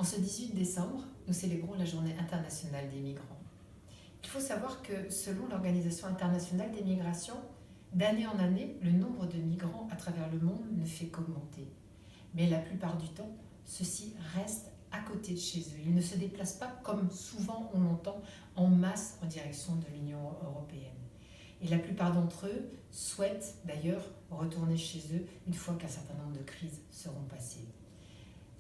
ce 18 décembre, nous célébrons la Journée internationale des migrants. Il faut savoir que selon l'Organisation internationale des migrations, d'année en année, le nombre de migrants à travers le monde ne fait qu'augmenter. Mais la plupart du temps, ceux-ci restent à côté de chez eux. Ils ne se déplacent pas comme souvent on l'entend en masse en direction de l'Union européenne. Et la plupart d'entre eux souhaitent d'ailleurs retourner chez eux une fois qu'un certain nombre de crises seront passées.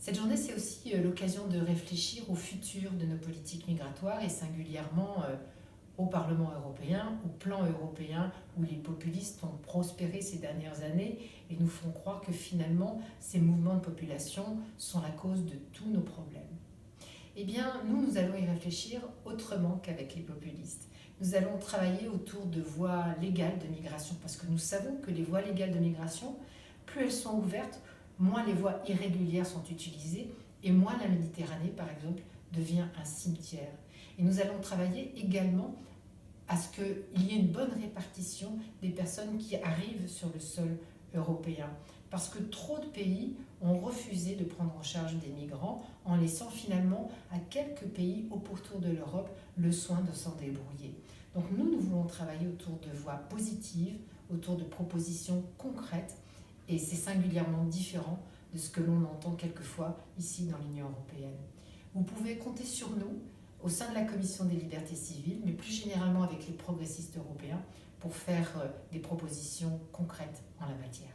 Cette journée, c'est aussi l'occasion de réfléchir au futur de nos politiques migratoires et singulièrement au Parlement européen, au plan européen où les populistes ont prospéré ces dernières années et nous font croire que finalement ces mouvements de population sont la cause de tous nos problèmes. Eh bien, nous allons y réfléchir autrement qu'avec les populistes. Nous allons travailler autour de voies légales de migration parce que nous savons que les voies légales de migration, plus elles sont ouvertes, moins les voies irrégulières sont utilisées et moins la Méditerranée, par exemple, devient un cimetière. Et nous allons travailler également à ce qu'il y ait une bonne répartition des personnes qui arrivent sur le sol européen. Parce que trop de pays ont refusé de prendre en charge des migrants en laissant finalement à quelques pays au pourtour de l'Europe le soin de s'en débrouiller. Donc nous voulons travailler autour de voies positives, autour de propositions concrètes et c'est singulièrement différent de ce que l'on entend quelquefois ici dans l'Union européenne. Vous pouvez compter sur nous au sein de la Commission des libertés civiles, mais plus généralement avec les progressistes européens, pour faire des propositions concrètes en la matière.